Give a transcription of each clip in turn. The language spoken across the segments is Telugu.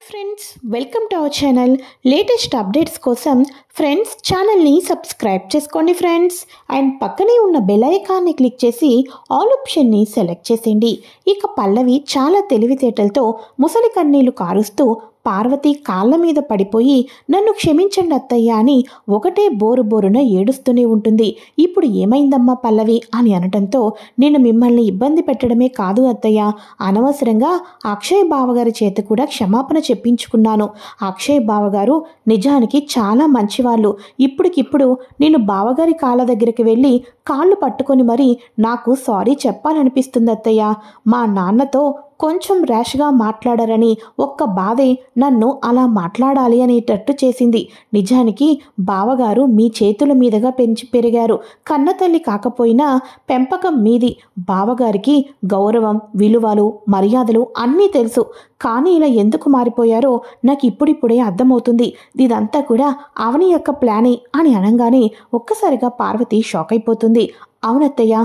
Friends, welcome to our channel. Latest updates కోసం ఫ్రెండ్స్ ఛానల్ని సబ్స్క్రైబ్ చేసుకోండి ఫ్రెండ్స్. అండ్ పక్కనే ఉన్న బెల్ ఐకాన్ని క్లిక్ చేసి ఆల్ ఆప్షన్ని సెలెక్ట్ చేసేయండి. ఇక పల్లవి చాలా తెలివితేటలతో ముసలి కన్నీళ్లు కారుస్తూ పార్వతి కాళ్ళ మీద పడిపోయి నన్ను క్షమించండి అత్తయ్య అని ఒకటే బోరున ఏడుస్తూనే ఉంటుంది. ఇప్పుడు ఏమైందమ్మా పల్లవి అని అనటంతో, నేను మిమ్మల్ని ఇబ్బంది పెట్టడమే కాదు అత్తయ్య, అనవసరంగా అక్షయ్ బావగారి చేత కూడా క్షమాపణ చెప్పించుకున్నాను. అక్షయ్ బావగారు నిజానికి చాలా మంచివాళ్ళు. ఇప్పటికిప్పుడు నేను బావగారి కాళ్ళ దగ్గరికి వెళ్ళి కాళ్ళు పట్టుకొని మరి నాకు సారీ చెప్పాలనిపిస్తుంది అత్తయ్య. మా నాన్నతో కొంచెం ర్యాష్గా మాట్లాడారని ఒక్క బాధే నన్ను అలా మాట్లాడాలి అనేటట్టు చేసింది. నిజానికి బావగారు మీ చేతుల మీదుగా పెరిగారు. కన్నతల్లి కాకపోయినా పెంపకం మీది. బావగారికి గౌరవం, విలువలు, మర్యాదలు అన్నీ తెలుసు. కానీ ఇలా ఎందుకు మారిపోయారో నాకు ఇప్పుడిప్పుడే అర్థమవుతుంది. ఇదంతా కూడా అవని యొక్క ప్లానే అని అనగానే ఒక్కసారిగా పార్వతి షాక్ అయిపోతుంది. అవునత్తయ్య,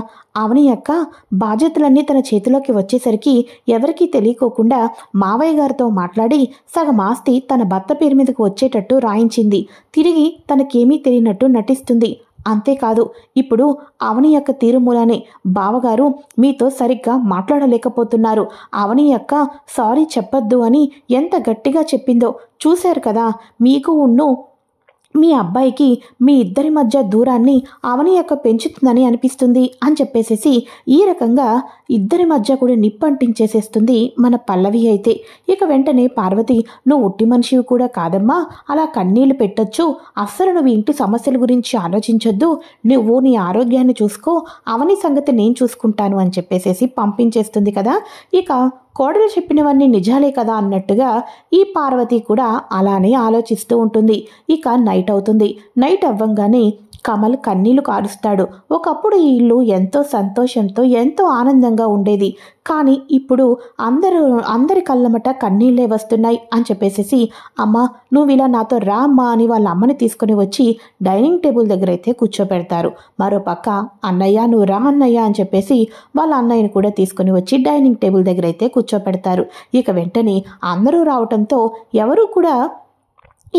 అవని యొక్క బాధ్యతలన్నీ తన చేతిలోకి వచ్చేసరికి ఎవరికీ తెలియకోకుండా మావయ్య గారితో మాట్లాడి సగం ఆస్తి తన భర్త పేరు మీదకు వచ్చేటట్టు రాయించింది. తిరిగి తనకేమీ తెలియనట్టు నటిస్తుంది. అంతేకాదు, ఇప్పుడు అవని యొక్క తీరుమూలనే బావగారు మీతో సరిగ్గా మాట్లాడలేకపోతున్నారు. అవని యొక్క సారీ చెప్పొద్దు అని ఎంత గట్టిగా చెప్పిందో చూశారు కదా. మీకు మీ అబ్బాయికి మీ ఇద్దరి మధ్య దూరాన్ని అవని యొక్క పెంచుతుందని అనిపిస్తుంది అని చెప్పేసేసి ఈ రకంగా ఇద్దరి మధ్య కూడా నిప్పంటించేసేస్తుంది మన పల్లవి. అయితే ఇక వెంటనే పార్వతి, నువ్వు ఉట్టి మనిషివి కూడా కాదమ్మా, అలా కన్నీళ్లు పెట్టొచ్చు, అస్సలు నువ్వు ఇంటి సమస్యల గురించి ఆలోచించొద్దు, నువ్వు నీ ఆరోగ్యాన్ని చూసుకో, అవని సంగతి నేను చూసుకుంటాను అని చెప్పేసేసి పంపించేస్తుంది కదా. ఇక కోడలు చెప్పినవన్నీ నిజాలే కదా అన్నట్టుగా ఈ పార్వతి కూడా అలానే ఆలోచిస్తూ ఉంటుంది. ఇక నైట్ అవుతుంది. నైట్ అవ్వంగానే కమల్ కన్నీళ్లు కారుస్తాడు. ఒకప్పుడు ఈ ఇల్లు ఎంతో సంతోషంతో ఎంతో ఆనందంగా ఉండేది. కానీ ఇప్పుడు అందరి కళ్ళమట కన్నీళ్లే వస్తున్నాయి అని చెప్పేసేసి, అమ్మ నువ్వు ఇలా నాతో రా అమ్మా అని వాళ్ళ అమ్మని తీసుకుని వచ్చి డైనింగ్ టేబుల్ దగ్గర అయితే కూర్చోపెడతారు. మరోపక్క అన్నయ్య నువ్వు రా అన్నయ్య అని చెప్పేసి వాళ్ళ అన్నయ్యని కూడా తీసుకుని వచ్చి డైనింగ్ టేబుల్ దగ్గర అయితే కూర్చోపెడతారు. ఇక వెంటనే అందరూ రావటంతో ఎవరు కూడా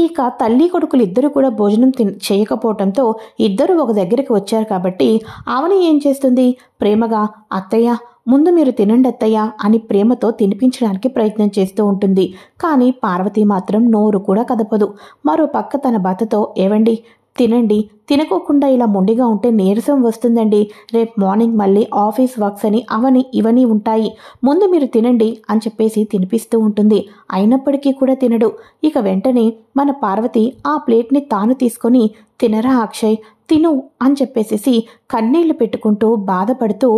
ఇక తల్లి కొడుకులు ఇద్దరు కూడా భోజనం చేయకపోవటంతో ఇద్దరు ఒక దగ్గరికి వచ్చారు కాబట్టి అవని ఏం చేస్తుంది, ప్రేమగా అత్తయ్య ముందు మీరు తినండి అత్తయ్య అని ప్రేమతో తినిపించడానికి ప్రయత్నం చేస్తూ ఉంటుంది. కానీ పార్వతి మాత్రం నోరు కూడా కదపదు. మరో పక్క తన భర్తతో, ఏవండి తినండి, తినకోకుండా ఇలా మొండిగా ఉంటే నీరసం వస్తుందండి, రేపు మార్నింగ్ మళ్ళీ ఆఫీస్ వర్క్స్ అని అవని ఇవన్నీ ఉంటాయి, ముందు మీరు తినండి అని చెప్పేసి తినిపిస్తూ ఉంటుంది. అయినప్పటికీ కూడా తినడు. ఇక వెంటనే మన పార్వతి ఆ ప్లేట్ని తాను తీసుకొని, తినరా అక్షయ్ తిను అని చెప్పేసేసి కన్నీళ్లు పెట్టుకుంటూ బాధపడుతూ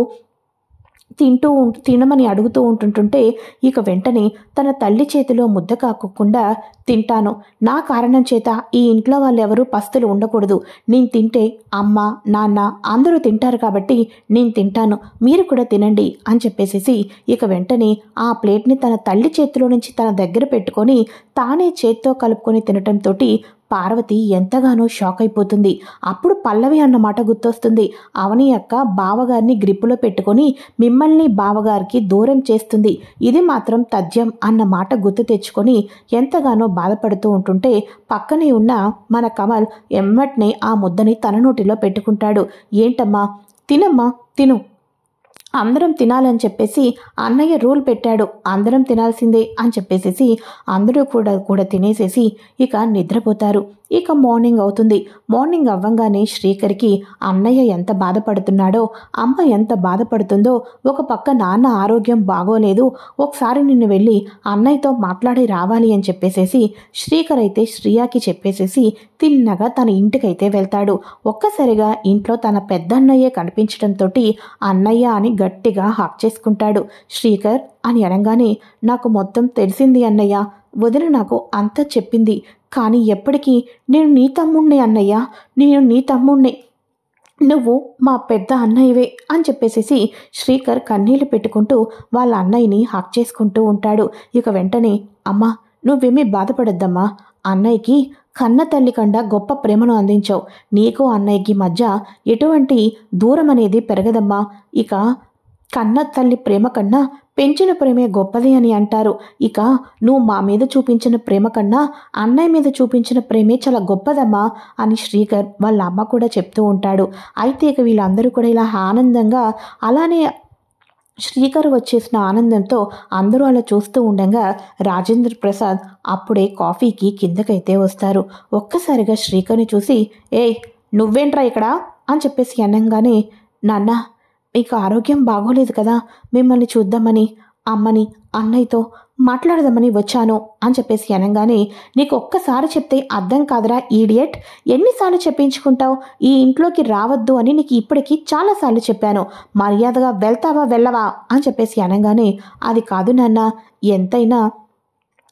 తినమని అడుగుతూ ఉంటుంటే, ఇక వెంటనే తన తల్లి చేతిలో ముద్ద కాకుండా, తింటాను, నా కారణం చేత ఈ ఇంట్లో వాళ్ళెవరూ పస్తులు ఉండకూడదు, నేను తింటే అమ్మ నాన్న అందరూ తింటారు కాబట్టి నేను తింటాను, మీరు కూడా తినండి అని చెప్పేసేసి ఇక వెంటనే ఆ ప్లేట్ని తన తల్లి చేతిలో నుంచి తన దగ్గర పెట్టుకొని తానే చేత్తో కలుపుకొని తినటంతో పార్వతి ఎంతగానో షాక్ అయిపోతుంది. అప్పుడు పల్లవి అన్నమాట గుర్తొస్తుంది. అవని యొక్క బావగారిని గ్రిప్పులో పెట్టుకొని మిమ్మల్ని బావగారికి దూరం చేస్తుంది, ఇది మాత్రం తథ్యం అన్న మాట గుర్తు తెచ్చుకొని ఎంతగానో బాధపడుతూ ఉంటుంటే పక్కనే ఉన్న మన కమల్ ఎమ్మట్నే ఆ ముద్దని తన నోటిలో పెట్టుకుంటాడు. ఏంటమ్మా తినమ్మా తిను, అందరం తినాలని చెప్పేసి అన్నయ్య రూల్ పెట్టాడు, అందరం తినాల్సిందే అని చెప్పేసేసి అందరూ కూడా తినేసేసి ఇక నిద్రపోతారు. ఇక మార్నింగ్ అవుతుంది. మార్నింగ్ అవ్వంగానే శ్రీకర్కి అన్నయ్య ఎంత బాధపడుతున్నాడో, అమ్మ ఎంత బాధపడుతుందో, ఒక పక్క నాన్న ఆరోగ్యం బాగోలేదు, ఒకసారి నిన్ను వెళ్ళి అన్నయ్యతో మాట్లాడి రావాలి అని చెప్పేసేసి శ్రీకర్ అయితే శ్రీయాకి చెప్పేసేసి తిన్నగా తన ఇంటికైతే వెళ్తాడు. ఒక్కసారిగా ఇంట్లో తన పెద్దన్నయ్యే కనిపించడంతో అన్నయ్య అని గట్టిగా హక్ చేసుకుంటాడు. శ్రీకర్ అని అనగానే, నాకు మొత్తం తెలిసింది అన్నయ్య, వదిన నాకు అంతా చెప్పింది, కానీ ఎప్పటికీ నేను నీ తమ్ముణ్ణి అన్నయ్య, నేను నీ తమ్ముణ్ణి, నువ్వు మా పెద్ద అన్నయ్యవే అని చెప్పేసేసి శ్రీకర్ కన్నీళ్లు పెట్టుకుంటూ వాళ్ళ అన్నయ్యని హక్ చేసుకుంటూ ఉంటాడు. ఇక వెంటనే, అమ్మా నువ్వేమీ బాధపడొద్దమ్మా, అన్నయ్యకి కన్న తల్లి కండా గొప్ప ప్రేమను అందించావు, నీకు అన్నయ్యకి మధ్య ఎటువంటి దూరం అనేది పెరగదమ్మా, ఇక కన్న తల్లి ప్రేమ కన్నా పెంచిన ప్రేమే గొప్పది అని అంటారు. ఇక నువ్వు మా మీద చూపించిన ప్రేమ కన్నా అన్నయ్య మీద చూపించిన ప్రేమే చాలా గొప్పదమ్మా అని శ్రీకర్ వాళ్ళ అమ్మ కూడా చెప్తూ ఉంటాడు. అయితే ఇక వీళ్ళందరూ కూడా ఇలా ఆనందంగా అలానే శ్రీకర్ వచ్చేసిన ఆనందంతో అందరూ అలా చూస్తూ ఉండగా రాజేంద్ర ప్రసాద్ అప్పుడే కాఫీకి కిందకైతే వస్తారు. ఒక్కసారిగా శ్రీకర్ని చూసి ఏయ్ నువ్వేంట్రా ఇక్కడ అని చెప్పేసి అనగానే, నాన్న మీకు ఆరోగ్యం బాగోలేదు కదా, మిమ్మల్ని చూద్దామని అమ్మని అన్నయ్యతో మాట్లాడదామని వచ్చాను అని చెప్పేసి అనగానే, నీకు ఒక్కసారి చెప్తే అర్థం కాదురా ఈడియట్, ఎన్నిసార్లు చెప్పించుకుంటావు, ఈ ఇంట్లోకి రావద్దు అని నీకు ఇప్పటికీ చాలాసార్లు చెప్పాను, మర్యాదగా వెళ్తావా వెళ్ళవా అని చెప్పేసి అనగానే, అది కాదు నాన్న, ఎంతైనా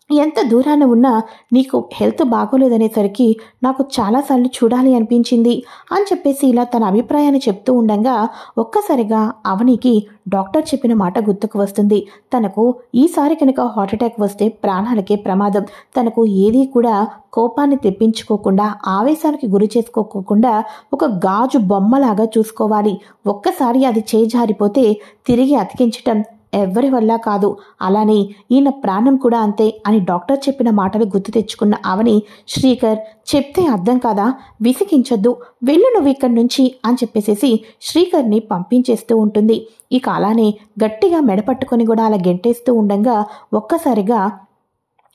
ఎంత దూరాన ఉన్నా నీకు హెల్త్ బాగోలేదనేసరికి నాకు చాలాసార్లు చూడాలి అనిపించింది అని చెప్పేసి ఇలా తన అభిప్రాయాన్ని చెప్తూ ఉండగా ఒక్కసారిగా అవనికి డాక్టర్ చెప్పిన మాట గుర్తుకు వస్తుంది. తనకు ఈసారి కనుక హార్ట్అటాక్ వస్తే ప్రాణాలకే ప్రమాదం. తనకు ఏదీ కూడా కోపాన్ని తెప్పించుకోకుండా ఆవేశానికి గురి చేసుకోకుండా ఒక గాజు బొమ్మలాగా చూసుకోవాలి. ఒక్కసారి అది చేజారిపోతే తిరిగి అతికించటం ఎవ్వరి వల్ల కాదు. అలానే ఈయన ప్రాణం కూడా అంతే అని డాక్టర్ చెప్పిన మాటలు గుర్తు తెచ్చుకున్న అవని, శ్రీకర్ చెప్తే అర్థం కాదా, విసిగించొద్దు, వెళ్ళు నువ్వు ఇక్కడి నుంచి అని చెప్పేసేసి శ్రీకర్ని పంపించేస్తూ ఉంటుంది. ఇక అలానే గట్టిగా మెడపట్టుకొని కూడా అలా గెంటేస్తూ ఉండగా ఒక్కసారిగా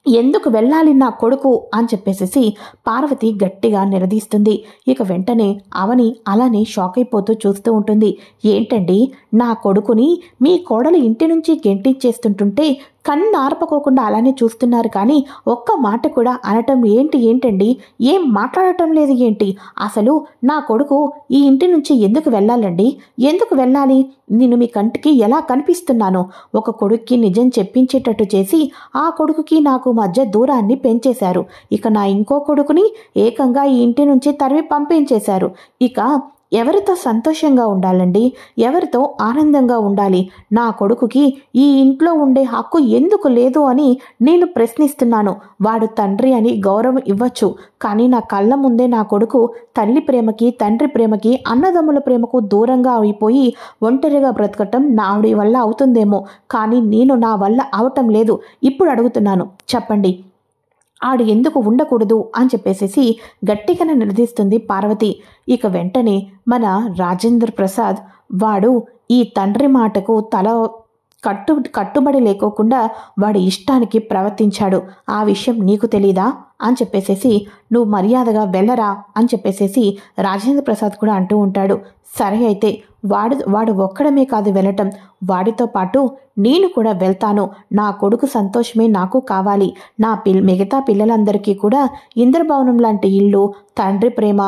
ఎందుకు వెళ్ళాలి నా కొడుకు అని చెప్పేసేసి పార్వతి గట్టిగా నిలదీస్తుంది. ఇక వెంటనే అవని అలానే షాక్ అయిపోతూ చూస్తూ ఉంటుంది. ఏంటండి, నా కొడుకుని మీ కోడలు ఇంటి నుంచి గెంటించేస్తుంటుంటే కన్ను ఆర్పకోకుండా అలానే చూస్తున్నారు, కానీ ఒక్క మాట కూడా అనటం ఏంటండి, ఏం మాట్లాడటం లేదు ఏంటి, అసలు నా కొడుకు ఈ ఇంటి నుంచి ఎందుకు వెళ్ళాలండి, ఎందుకు వెళ్ళాలి, నేను మీ కంటికి ఎలా కనిపిస్తున్నాను, ఒక కొడుక్కి నిజం చెప్పించేటట్టు చేసి ఆ కొడుకుకి నాకు మధ్య దూరాన్ని పెంచేశారు. ఇక నా ఇంకో కొడుకుని ఏకంగా ఈ ఇంటి నుంచి తరిమి పంపించేశారు. ఇక ఎవరితో సంతోషంగా ఉండాలండి, ఎవరితో ఆనందంగా ఉండాలి, నా కొడుకుకి ఈ ఇంట్లో ఉండే హక్కు ఎందుకు లేదు అని నేను ప్రశ్నిస్తున్నాను. వాడు తండ్రి అని గౌరవం ఇవ్వచ్చు, కానీ నా కళ్ళ ముందే నా కొడుకు తల్లి ప్రేమకి తండ్రి ప్రేమకి అన్నదమ్ముల ప్రేమకు దూరంగా అయిపోయి ఒంటరిగా బ్రతకటం నాడి వల్ల అవుతుందేమో, కానీ నేను నా వల్ల అవటం లేదు. ఇప్పుడు అడుగుతున్నాను, చెప్పండి, ఆడు ఎందుకు ఉండకూడదు అని చెప్పేసేసి గట్టిగానే నిలదీస్తుంది పార్వతి. ఇక వెంటనే మన రాజేంద్ర ప్రసాద్ వాడు ఈ తండ్రి మాటకు కట్టుబడి లేకోకుండా వాడి ఇష్టానికి ప్రవర్తించాడు, ఆ విషయం నీకు తెలీదా అని చెప్పేసేసి నువ్వు మర్యాదగా వెళ్ళరా అని చెప్పేసేసి రాజేంద్ర ప్రసాద్ కూడా అంటూ ఉంటాడు. సరే అయితే వాడు ఒక్కడమే కాదు వెళ్ళటం, వాడితో పాటు నేను కూడా వెళ్తాను. నా కొడుకు సంతోషమే నాకు కావాలి. మిగతా పిల్లలందరికీ కూడా ఇంద్రభవనం లాంటి ఇల్లు, తండ్రి ప్రేమ,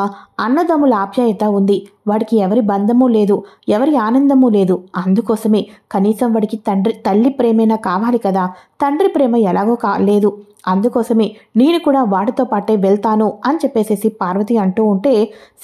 అన్నదమ్ముల ఆప్యాయత ఉంది. వాడికి ఎవరి బంధము లేదు, ఎవరి ఆనందము లేదు. అందుకోసమే కనీసం వాడికి తల్లి ప్రేమైనా కావాలి కదా, తండ్రి ప్రేమ ఎలాగో లేదు. అందుకోసమే నేను కూడా వాడితో పాటే వెళ్తాను అని చెప్పేసేసి పార్వతి అంటూ ఉంటే,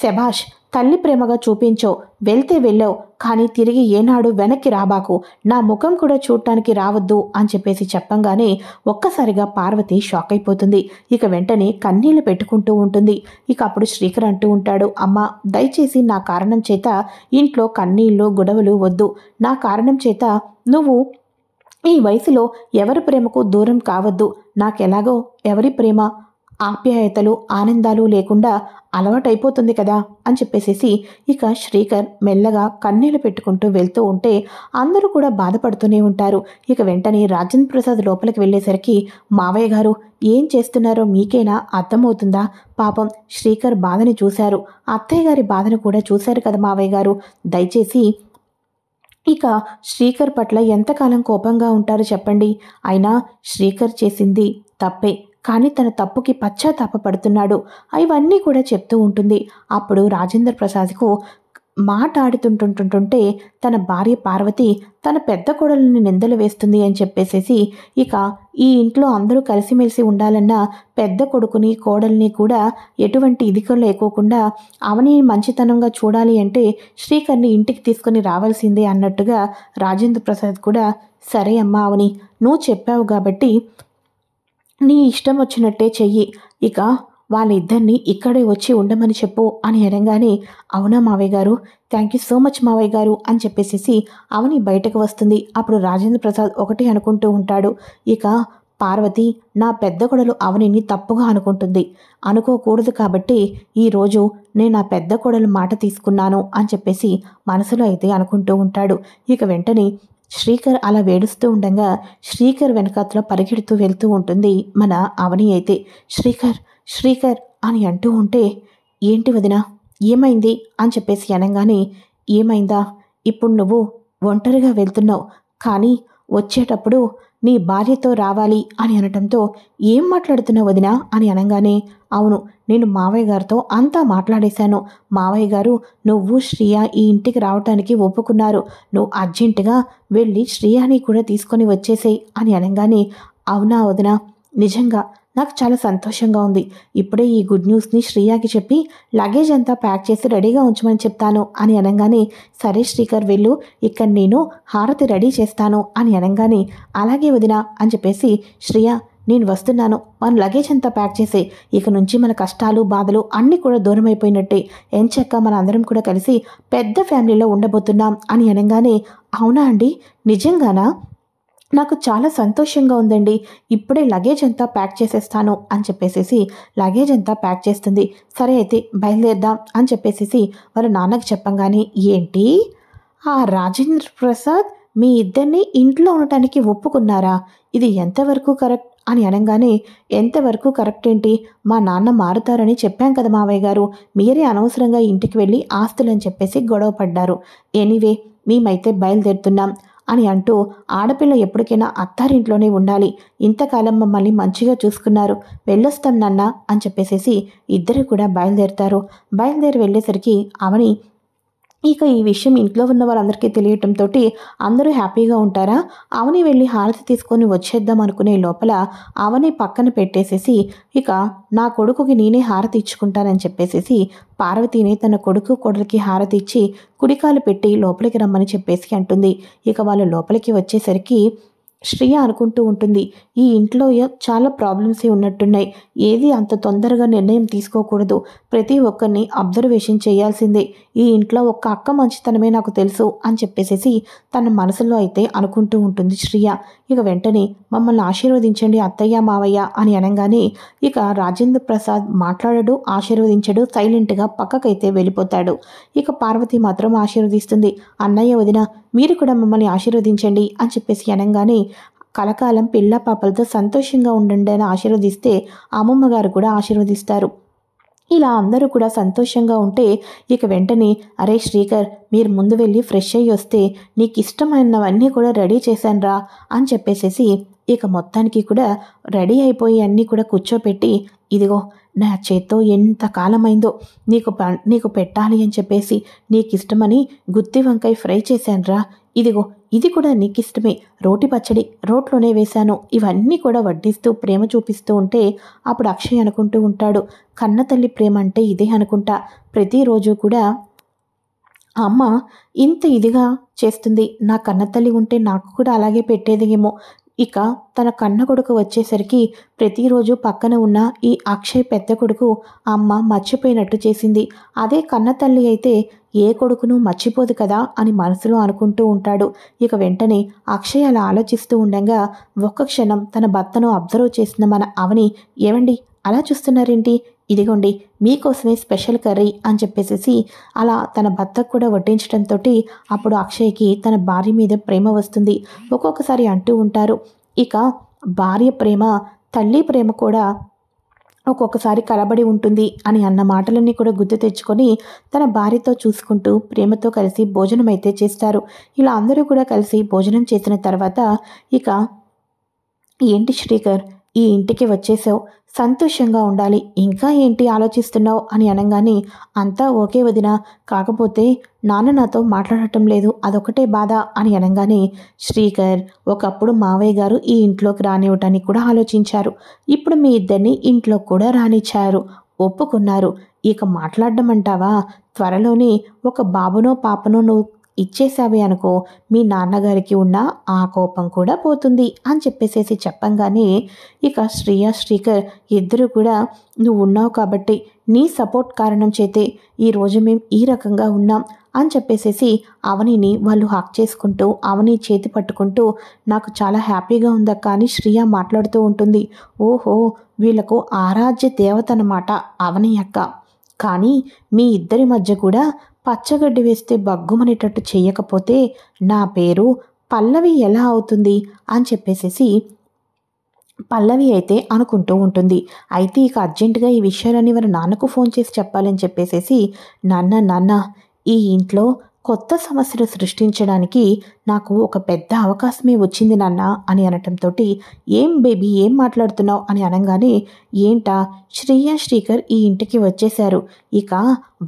శభాష్, తల్లి ప్రేమగా చూపించో, వెళ్తే వెళ్ళావు, కానీ తిరిగి ఏనాడు వెనక్కి రాబాకు, నా ముఖం కూడా చూడటానికి రావద్దు అని చెప్పేసి చెప్పంగానే ఒక్కసారిగా పార్వతి షాక్ అయిపోతుంది. ఇక వెంటనే కన్నీళ్లు పెట్టుకుంటూ ఉంటుంది. ఇక అప్పుడు శ్రీకర్ అంటూ ఉంటాడు, అమ్మ దయచేసి నా కారణం చేత ఇంట్లో కన్నీళ్లు గొడవలు వద్దు, నా కారణం చేత నువ్వు ఈ వయసులో ఎవరి ప్రేమకు దూరం కావద్దు. నాకెలాగో ఎవరి ప్రేమ ఆప్యాయతలు ఆనందాలు లేకుండా అలవాటైపోతుంది కదా అని చెప్పేసేసి ఇక శ్రీకర్ మెల్లగా కన్నీళ్లు పెట్టుకుంటూ వెళ్తూ ఉంటే అందరూ కూడా బాధపడుతూనే ఉంటారు. ఇక వెంటనే రాజేంద్ర ప్రసాద్ లోపలికి వెళ్ళేసరికి, మావయ్య గారు ఏం చేస్తున్నారో మీకైనా అర్థమవుతుందా, పాపం శ్రీకర్ బాధని చూశారు, అత్తయ్య గారి బాధను కూడా చూశారు కదా మావయ్య గారు, దయచేసి ఇక శ్రీకర్ పట్ల ఎంతకాలం కోపంగా ఉంటారు చెప్పండి. అయినా శ్రీకర్ చేసింది తప్పే, కానీ తన తప్పుకి పశ్చాత్తాపపడుతున్నాడు, ఇవన్నీ కూడా చెప్తూ ఉంటుంది. అప్పుడు రాజేంద్ర ప్రసాద్కు మాట్లాడుతుంటుంటుంటే తన భార్య పార్వతి తన పెద్ద కోడలిని నిందలు వేస్తుంది అని చెప్పేసేసి ఇక ఈ ఇంట్లో అందరూ కలిసిమెలిసి ఉండాలన్న పెద్ద కొడుకుని కోడల్ని కూడా ఎటువంటి ఇదికో లేకోకుండా అవని మంచితనంగా చూడాలి అంటే శ్రీకర్ని ఇంటికి తీసుకుని రావాల్సిందే అన్నట్టుగా రాజేంద్ర ప్రసాద్ కూడా, సరే అమ్మా అవని, నువ్వు చెప్పావు కాబట్టి నీ ఇష్టం వచ్చినట్టే చెయ్యి, ఇక వాళ్ళిద్దరినీ ఇక్కడే వచ్చి ఉండమని చెప్పు అని అనగానే, అవునా మావయ్య గారు, థ్యాంక్ యూ సో మచ్ మావయ్య గారు అని చెప్పేసి అవని బయటకు వస్తుంది. అప్పుడు రాజేంద్ర ప్రసాద్ ఒకటి అనుకుంటూ ఉంటాడు, ఇక పార్వతి నా పెద్ద కొడలు అవనిని తప్పుగా అనుకుంటుంది, అనుకోకూడదు కాబట్టి ఈరోజు నేను నా పెద్ద కొడలు మాట తీసుకున్నాను అని చెప్పేసి మనసులో అయితే అనుకుంటూ ఉంటాడు. ఇక వెంటనే శ్రీకర్ అలా వేడుస్తూ ఉండగా శ్రీకర్ వెనకాతలో పరిగెడుతూ వెళ్తూ ఉంటుంది మన అవని అయితే. శ్రీకర్ శ్రీకర్ అని అంటూ ఉంటే, ఏంటి వదినా ఏమైంది అని చెప్పేసి అనగానే, ఏమైందా, ఇప్పుడు నువ్వు ఒంటరిగా వెళ్తున్నావు, కానీ వచ్చేటప్పుడు నీ భార్యతో రావాలి అని అనటంతో, ఏం మాట్లాడుతున్నావు వదినా అని అనగానే, అవును నేను మావయ్య గారితో అంతా మాట్లాడేశాను, మావయ్య గారు నువ్వు శ్రియ ఈ ఇంటికి రావటానికి ఒప్పుకున్నారు, నువ్వు అర్జెంటుగా వెళ్ళి శ్రియాని కూడా తీసుకొని వచ్చేసేయి అని అనగానే, అవునా వదినా, నిజంగా నాకు చాలా సంతోషంగా ఉంది, ఇప్పుడే ఈ గుడ్ న్యూస్ని శ్రియాకి చెప్పి లగేజ్ అంతా ప్యాక్ చేసి రెడీగా ఉంచమని చెప్తాను అని అనగానే, సరే శ్రీకర్ వెళ్ళు, ఇక్కడ నేను హారతి రెడీ చేస్తాను అని అనగానే, అలాగే వదినా అని చెప్పేసి, శ్రియ నేను వస్తున్నాను, మన లగేజ్ అంతా ప్యాక్ చేసే, ఇక నుంచి మన కష్టాలు బాధలు అన్నీ కూడా దూరం అయిపోయినట్టే, ఎంచక్క మన అందరం కూడా కలిసి పెద్ద ఫ్యామిలీలో ఉండబోతున్నాం అని అనగానే, అవునా అండి, నిజంగానా, నాకు చాలా సంతోషంగా ఉందండి, ఇప్పుడే లగేజ్ అంతా ప్యాక్ చేసేస్తాను అని చెప్పేసి లగేజ్ అంతా ప్యాక్ చేస్తుంది. సరే అయితే బయలుదేరదాం అని చెప్పేసి వాళ్ళ నాన్నకి చెప్పంగానే, ఏంటి ఆ రాజేంద్ర ప్రసాద్ మీ ఇద్దరిని ఇంట్లో ఉండటానికి ఒప్పుకున్నారా, ఇది ఎంతవరకు కరెక్ట్ అని అనగానే, ఎంతవరకు కరెక్ట్ ఏంటి, మా నాన్న మారుతారని చెప్పాం కదా మావయ్య గారు, మీరే అనవసరంగా ఇంటికి వెళ్ళి ఆస్తులని చెప్పేసి గొడవ పడ్డారు, ఎనీవే మేమైతే బయలుదేరుతున్నాం అని అంటూ, ఆడపిల్ల ఎప్పటికైనా అత్తారింట్లోనే ఉండాలి, ఇంతకాలం మమ్మల్ని మంచిగా చూసుకున్నారు, వెళ్ళొస్తాం నాన్న అని చెప్పేసి ఇద్దరు కూడా బయలుదేరుతారు. బయలుదేరి వెళ్ళేసరికి అవని ఇక ఈ విషయం ఇంట్లో ఉన్న వాళ్ళందరికీ తెలియటంతో అందరూ హ్యాపీగా ఉంటారా, అవని వెళ్ళి హారతి తీసుకొని వచ్చేద్దాం అనుకునే లోపల అవని పక్కన పెట్టేసేసి, ఇక నా కొడుకుకి నేనే హారతి ఇచ్చుకుంటానని చెప్పేసి పార్వతిని తన కొడుకు కొడుకుకి హారతి ఇచ్చి కుడికాలు పెట్టి లోపలికి రమ్మని చెప్పేసి అంటుంది. ఇక వాళ్ళు లోపలికి వచ్చేసరికి శ్రియ అనుకుంటూ ఉంటుంది, ఈ ఇంట్లో చాలా ప్రాబ్లమ్సే ఉన్నట్టున్నాయి, ఏది అంత తొందరగా నిర్ణయం తీసుకోకూడదు, ప్రతి ఒక్కరిని అబ్జర్వేషన్ చేయాల్సిందే, ఈ ఇంట్లో ఒక్క అక్క మంచితనమే నాకు తెలుసు అని చెప్పేసి తన మనసులో అయితే అనుకుంటూ ఉంటుంది శ్రియ. ఇక వెంటనే మమ్మల్ని ఆశీర్వదించండి అత్తయ్య మావయ్య అని అనగానే, ఇక రాజేంద్ర ప్రసాద్ మాట్లాడడు, ఆశీర్వదించడు, సైలెంట్గా పక్కకైతే వెళ్ళిపోతాడు. ఇక పార్వతి మాత్రం ఆశీర్వదిస్తుంది, అన్నయ్య వదిన మీరు కూడా మమ్మల్ని ఆశీర్వదించండి అని చెప్పేసి అనగానే, కలకాలం పిల్ల పాపలతో సంతోషంగా ఉండండి అని ఆశీర్వదిస్తే అమ్మమ్మ గారు కూడా ఆశీర్వదిస్తారు. ఇలా అందరూ కూడా సంతోషంగా ఉంటే, ఇక వెంటనే, అరే శ్రీకర్ మీరు ముందు వెళ్ళి ఫ్రెష్ అయ్యి వస్తే నీకు ఇష్టమైనవన్నీ కూడా రెడీ చేశానురా అని చెప్పేసేసి ఇక మొత్తానికి కూడా రెడీ అయిపోయి అన్నీ కూడా కూర్చోపెట్టి, ఇదిగో నా చేత్తో ఎంత కాలమైందో నీకు పెట్టాలి అని చెప్పేసి నీకు ఇష్టమని గుత్తి వంకాయ ఫ్రై చేశానురా, ఇదిగో ఇది కూడా నీకు ఇష్టమే, రోటి పచ్చడి రోట్లోనే వేశాను, ఇవన్నీ కూడా వడ్డిస్తూ ప్రేమ చూపిస్తూ ఉంటే అప్పుడు అక్షయ్ అనుకుంటూ ఉంటాడు, కన్న తల్లి ప్రేమ అంటే ఇదే అనుకుంటా, ప్రతిరోజు కూడా అమ్మ ఇంత ఇదిగా చేస్తుంది, నా కన్నతల్లి ఉంటే నాకు కూడా అలాగే పెట్టేదేమో. ఇక తన కన్న కొడుకు వచ్చేసరికి ప్రతిరోజు పక్కన ఉన్న ఈ అక్షయ్ పెద్ద కొడుకు అమ్మ మర్చిపోయినట్టు చేసింది, అదే కన్న తల్లి అయితే ఏ కొడుకును మర్చిపోదు కదా అని మనసులో అనుకుంటూ ఉంటాడు. ఇక వెంటనే అక్షయ్ అలా ఆలోచిస్తూ ఉండగా ఒక్క క్షణం తన భర్తను అబ్జర్వ్ చేసిన మన అవని, ఏవండి అలా చూస్తున్నారేంటి, ఇదిగోండి మీకోసమే స్పెషల్ కర్రీ అని చెప్పేసి అలా తన భర్తకు కూడా వడ్డించడంతో అప్పుడు అక్షయ్కి తన భార్య మీద ప్రేమ వస్తుంది. ఒక్కొక్కసారి అంటూ ఉంటారు, ఇక భార్య ప్రేమ తల్లి ప్రేమ కూడా ఒక్కొక్కసారి కలబడి ఉంటుంది అని అన్న మాటలన్నీ కూడా గుర్తు తెచ్చుకొని తన భార్యతో చూసుకుంటూ ప్రేమతో కలిసి భోజనం అయితే చేస్తారు. ఇలా అందరూ కూడా కలిసి భోజనం చేసిన తర్వాత, ఇక ఏంటి శ్రీకర్ ఈ ఇంటికి వచ్చేసావు, సంతోషంగా ఉండాలి, ఇంకా ఏంటి ఆలోచిస్తున్నావు అని అనగానే, అంతా ఓకే వదినా, కాకపోతే నాన్న నాతో మాట్లాడటం లేదు, అదొకటే బాధ అని అనగానే, శ్రీకర్ ఒకప్పుడు మావయ్య గారు ఈ ఇంట్లోకి రానివ్వటానికి కూడా ఆలోచించారు, ఇప్పుడు మీ ఇద్దరిని ఇంట్లో కూడా రానిచ్చారు, ఒప్పుకున్నారు, ఇక మాట్లాడడం అంటావా, త్వరలోనే ఒక బాబునో పాపనో నువ్వు ఇచ్చేసావే అనుకో మీ నాన్నగారికి ఉన్న ఆ కోపం కూడా పోతుంది అని చెప్పేసేసి చెప్పంగానే ఇక శ్రేయ శ్రీకర్ ఇద్దరు కూడా నువ్వు ఉన్నావు కాబట్టి నీ సపోర్ట్ కారణం చేతే ఈరోజు మేము ఈ రకంగా ఉన్నాం అని చెప్పేసేసి అవనిని వాళ్ళు హక్ చేసుకుంటూ అవని చేతి పట్టుకుంటూ నాకు చాలా హ్యాపీగా ఉందక్క అని శ్రేయ మాట్లాడుతూ ఉంటుంది. ఓహో వీళ్ళకు ఆరాధ్య దేవత అన్నమాట అవని అక్క. కానీ మీ ఇద్దరి మధ్య కూడా పచ్చగడ్డి వేస్తే బగ్గుమనేటట్టు చెయ్యకపోతే నా పేరు పల్లవి ఎలా అవుతుంది అని చెప్పేసేసి పల్లవి అయితే అనుకుంటూ ఉంటుంది. అయితే ఇక అర్జెంటుగా ఈ విషయాలన్నీ వాళ్ళ నాన్నకు ఫోన్ చేసి చెప్పాలని చెప్పేసేసి నాన్న ఈ ఇంట్లో కొత్త సమస్యలు సృష్టించడానికి నాకు ఒక పెద్ద అవకాశమే వచ్చింది నాన్న అని అనటంతో ఏం బేబీ ఏం మాట్లాడుతున్నావు అని అనగానే ఏంటా శ్రేయ శ్రీకర్ ఈ ఇంటికి వచ్చేశారు. ఇక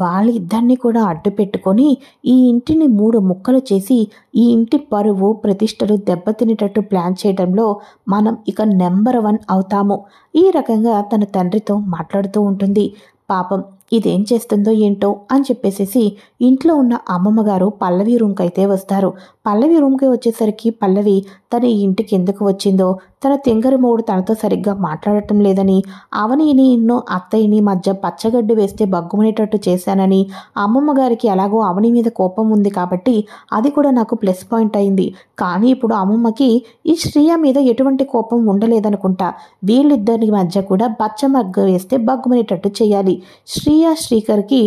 వాళ్ళిద్దరిని కూడా అడ్డు పెట్టుకొని ఈ ఇంటిని 3 ముక్కలు చేసి ఈ ఇంటి పరువు ప్రతిష్టలు దెబ్బతినేటట్టు ప్లాన్ చేయడంలో మనం ఇక నెంబర్ 1 అవుతాము. ఈ రకంగా తన తండ్రితో మాట్లాడుతూ ఉంటుంది. పాపం ఇదేం చేస్తుందో ఏంటో అని చెప్పేసేసి ఇంట్లో ఉన్న అమ్మమ్మ గారు పల్లవి రూమ్కి అయితే వస్తారు. పల్లవి రూమ్కి వచ్చేసరికి పల్లవి తన ఈ ఇంటికి ఎందుకు వచ్చిందో, తన తెంగరి మూడు తనతో సరిగ్గా మాట్లాడటం లేదని, అవనిని ఎన్నో అత్తయ్యని మధ్య పచ్చగడ్డి వేస్తే బగ్గుమనేటట్టు చేశానని, అమ్మమ్మ గారికి ఎలాగో అవని మీద కోపం ఉంది కాబట్టి అది కూడా నాకు ప్లస్ పాయింట్ అయింది. కానీ ఇప్పుడు అమ్మమ్మకి ఈ శ్రేయ మీద ఎటువంటి కోపం ఉండలేదనుకుంటా. వీళ్ళిద్దరి మధ్య కూడా బచ్చమగ్గ వేస్తే బగ్గుమనేటట్టు చేయాలి. శ్రేయ శ్రీకర్కి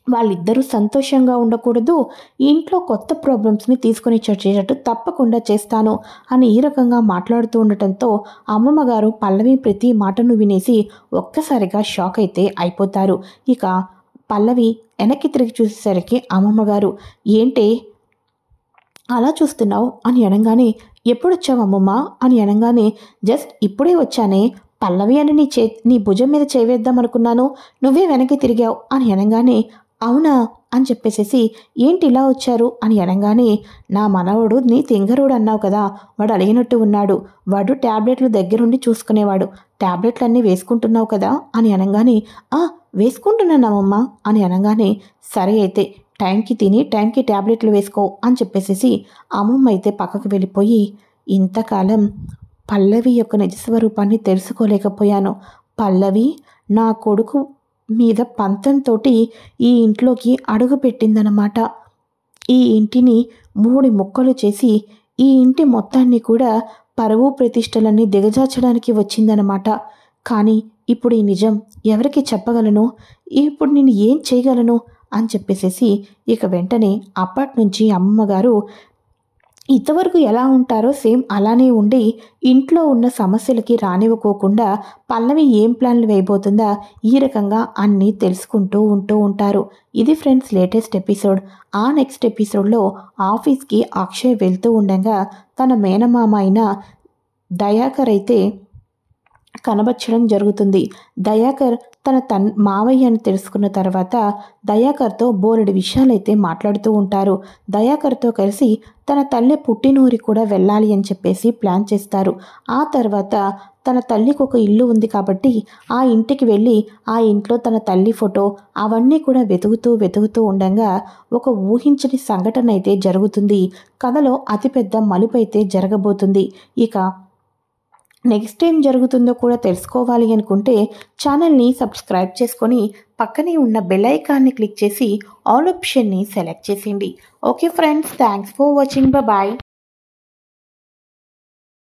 వాళ్ళిద్దరూ సంతోషంగా ఉండకూడదు, ఇంట్లో కొత్త ప్రాబ్లమ్స్ని తీసుకొని చేసేటట్టు తప్పకుండా చేస్తాను అని ఈ రకంగా మాట్లాడుతూ ఉండటంతో అమ్మమ్మ గారు పల్లవి ప్రతి మాటను వినేసి ఒక్కసారిగా షాక్ అయితే అయిపోతారు. ఇక పల్లవి వెనక్కి తిరిగి చూసేసరికి అమ్మమ్మ గారు ఏంటే అలా చూస్తున్నావు అని అనగానే ఎప్పుడొచ్చావు అమ్మమ్మ అని అనగానే జస్ట్ ఇప్పుడే వచ్చానే, పల్లవి అని నీ భుజం మీద చేవేద్దాం అనుకున్నాను, నువ్వే వెనక్కి తిరిగావు అని అనగానే అవునా అని చెప్పేసేసి ఏంటి ఇలా వచ్చారు అని అనగానే నా మనవడు నీ తింగరుడు అన్నావు కదా, వాడు అడిగినట్టు ఉన్నాడు, వాడు ట్యాబ్లెట్లు దగ్గరుండి చూసుకునేవాడు, ట్యాబ్లెట్లన్నీ వేసుకుంటున్నావు కదా అని అనగానే వేసుకుంటున్నానమ్మమ్మ అని అనగానే సరే అయితే టైంకి తిని టైంకి ట్యాబ్లెట్లు వేసుకో అని చెప్పేసేసి అమ్మమ్మ అయితే పక్కకు వెళ్ళిపోయి ఇంతకాలం పల్లవి యొక్క నిజస్వరూపాన్ని తెలుసుకోలేకపోయాను. పల్లవి నా కొడుకు మీద పంతంతో ఈ ఇంట్లోకి అడుగు పెట్టిందనమాట. ఈ ఇంటిని 3 ముక్కలు చేసి ఈ ఇంటి మొత్తాన్ని కూడా పరువు ప్రతిష్టలన్నీ దిగజార్చడానికి వచ్చిందనమాట. కానీ ఇప్పుడు ఈ నిజం ఎవరికి చెప్పగలను, ఇప్పుడు నేను ఏం చేయగలను అని చెప్పేసేసి ఇక వెంటనే అప్పటినుంచి అమ్మగారు ఇంతవరకు ఎలా ఉంటారో సేమ్ అలానే ఉండి ఇంట్లో ఉన్న సమస్యలకి రానివ్వకోకుండా పల్లవి ఏం ప్లాన్లు వేయబోతుందా ఈ రకంగా అన్నీ తెలుసుకుంటూ ఉంటారు. ఇది ఫ్రెండ్స్ లేటెస్ట్ ఎపిసోడ్. ఆ నెక్స్ట్ ఎపిసోడ్లో ఆఫీస్కి అక్షయ్ వెళ్తూ ఉండగా తన మేనమామ అయిన దయాకర్ అయితే కనబర్చడం జరుగుతుంది. దయాకర్ తన మావయ్య అని తెలుసుకున్న తర్వాత దయాకర్తో బోలెడు విషయాలైతే మాట్లాడుతూ ఉంటారు. దయాకర్తో కలిసి తన తల్లి పుట్టినూరి కూడా వెళ్ళాలి అని చెప్పేసి ప్లాన్ చేస్తారు. ఆ తర్వాత తన తల్లికి ఒక ఇల్లు ఉంది కాబట్టి ఆ ఇంటికి వెళ్ళి ఆ ఇంట్లో తన తల్లి ఫోటో అవన్నీ కూడా వెతుకుతూ ఉండగా ఒక ఊహించని సంఘటన అయితే జరుగుతుంది. కథలో అతిపెద్ద మలుపు అయితే జరగబోతుంది. ఇక నెక్స్ట్ ఏం జరుగుతుందో కూడా తెలుసుకోవాలి అనుకుంటే ఛానల్ని సబ్స్క్రైబ్ చేసుకొని పక్కనే ఉన్న బెల్ ఐకాన్ని క్లిక్ చేసి ఆల్ ఆప్షన్ని సెలెక్ట్ చేసేయండి. Okay friends, thanks for watching. Bye.